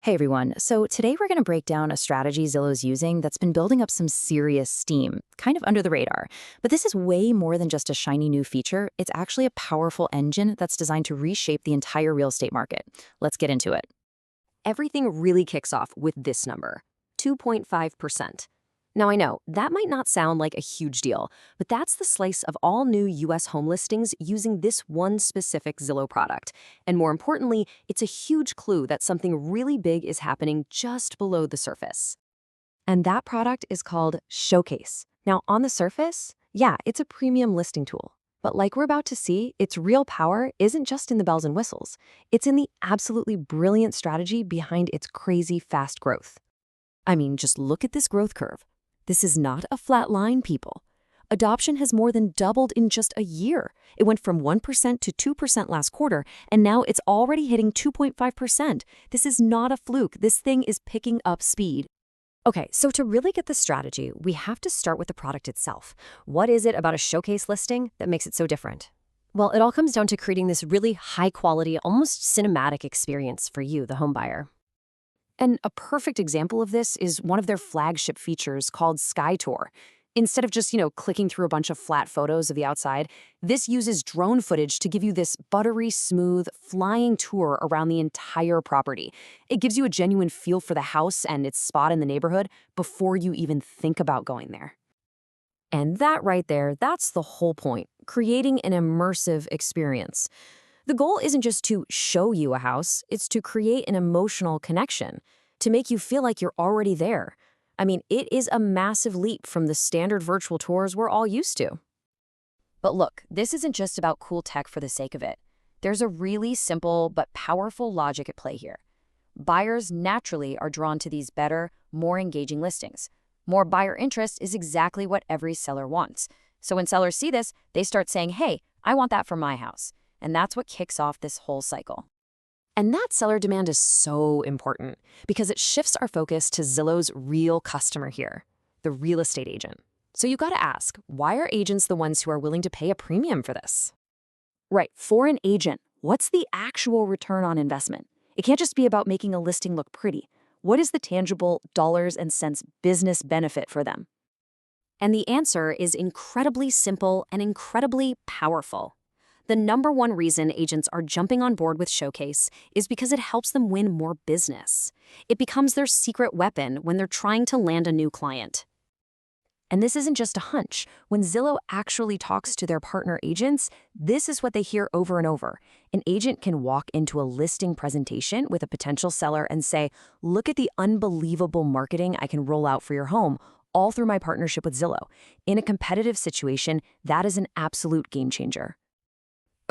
Hey everyone, so today we're going to break down a strategy Zillow's using that's been building up some serious steam, kind of under the radar. But this is way more than just a shiny new feature. It's actually a powerful engine that's designed to reshape the entire real estate market. Let's get into it. Everything really kicks off with this number, 2.5%. Now I know, that might not sound like a huge deal, but that's the slice of all new US home listings using this one specific Zillow product. And more importantly, it's a huge clue that something really big is happening just below the surface. And that product is called Showcase. Now on the surface, yeah, it's a premium listing tool. But like we're about to see, its real power isn't just in the bells and whistles. It's in the absolutely brilliant strategy behind its crazy fast growth. I mean, just look at this growth curve. This is not a flat line, people. Adoption has more than doubled in just a year. It went from 1% to 2% last quarter, and now it's already hitting 2.5%. This is not a fluke. This thing is picking up speed. Okay, so to really get the strategy, we have to start with the product itself. What is it about a showcase listing that makes it so different? Well, it all comes down to creating this really high-quality, almost cinematic experience for you, the home buyer. And a perfect example of this is one of their flagship features called Sky Tour. Instead of just, clicking through a bunch of flat photos of the outside, this uses drone footage to give you this buttery smooth, flying tour around the entire property. It gives you a genuine feel for the house and its spot in the neighborhood before you even think about going there. And that right there, that's the whole point, creating an immersive experience. The goal isn't just to show you a house, it's to create an emotional connection, to make you feel like you're already there. I mean, it is a massive leap from the standard virtual tours we're all used to. But look, this isn't just about cool tech for the sake of it. There's a really simple but powerful logic at play here. Buyers naturally are drawn to these better, more engaging listings. More buyer interest is exactly what every seller wants. So when sellers see this, they start saying, hey, I want that for my house. And that's what kicks off this whole cycle. And that seller demand is so important because it shifts our focus to Zillow's real customer here, the real estate agent. So you got to ask, why are agents the ones who are willing to pay a premium for this? Right, for an agent, what's the actual return on investment? It can't just be about making a listing look pretty. What is the tangible dollars and cents business benefit for them? And the answer is incredibly simple and incredibly powerful. The number one reason agents are jumping on board with Showcase is because it helps them win more business. It becomes their secret weapon when they're trying to land a new client. And this isn't just a hunch. When Zillow actually talks to their partner agents, this is what they hear over and over. An agent can walk into a listing presentation with a potential seller and say, look at the unbelievable marketing I can roll out for your home, all through my partnership with Zillow. In a competitive situation, that is an absolute game changer.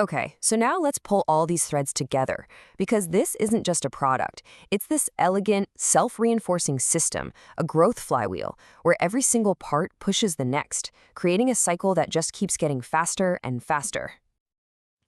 Okay, so now let's pull all these threads together, because this isn't just a product. It's this elegant, self-reinforcing system, a growth flywheel, where every single part pushes the next, creating a cycle that just keeps getting faster and faster.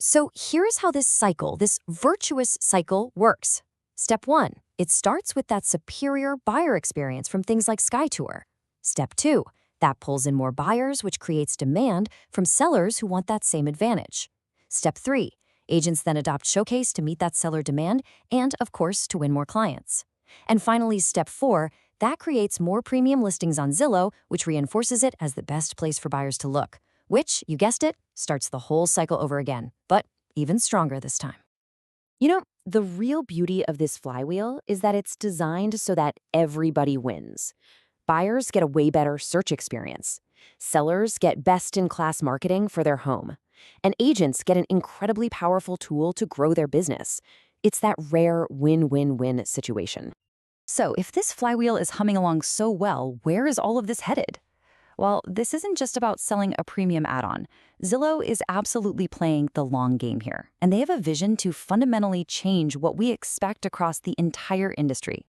So here's how this cycle, this virtuous cycle, works. Step 1, it starts with that superior buyer experience from things like Sky Tour. Step 2, that pulls in more buyers, which creates demand from sellers who want that same advantage. Step 3, agents then adopt Showcase to meet that seller demand and, of course, to win more clients. And finally, Step 4, that creates more premium listings on Zillow, which reinforces it as the best place for buyers to look, which, you guessed it, starts the whole cycle over again, but even stronger this time. The real beauty of this flywheel is that it's designed so that everybody wins. Buyers get a way better search experience. Sellers get best-in-class marketing for their home. And agents get an incredibly powerful tool to grow their business. It's that rare win-win-win situation. So if this flywheel is humming along so well, where is all of this headed? Well, this isn't just about selling a premium add-on. Zillow is absolutely playing the long game here, and they have a vision to fundamentally change what we expect across the entire industry.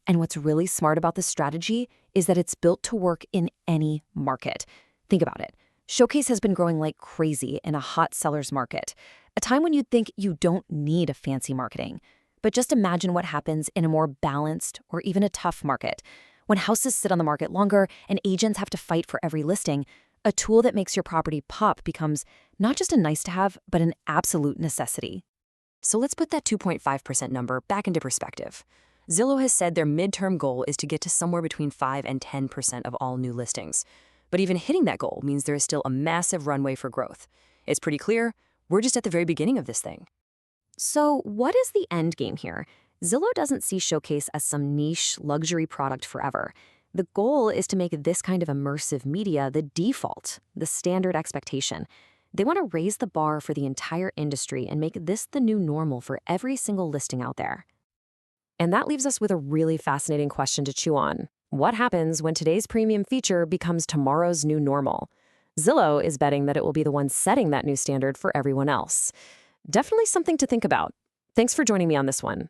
And what's really smart about this strategy is that it's built to work in any market. Think about it. Showcase has been growing like crazy in a hot seller's market, a time when you'd think you don't need a fancy marketing. But just imagine what happens in a more balanced or even a tough market. When houses sit on the market longer and agents have to fight for every listing, a tool that makes your property pop becomes not just a nice-to-have, but an absolute necessity. So let's put that 2.5% number back into perspective. Zillow has said their midterm goal is to get to somewhere between 5 and 10% of all new listings. But even hitting that goal means there is still a massive runway for growth. It's pretty clear, we're just at the very beginning of this thing. So, what is the end game here? Zillow doesn't see Showcase as some niche luxury product forever. The goal is to make this kind of immersive media the default, the standard expectation. They want to raise the bar for the entire industry and make this the new normal for every single listing out there. And that leaves us with a really fascinating question to chew on. What happens when today's premium feature becomes tomorrow's new normal? Zillow is betting that it will be the one setting that new standard for everyone else. Definitely something to think about. Thanks for joining me on this one.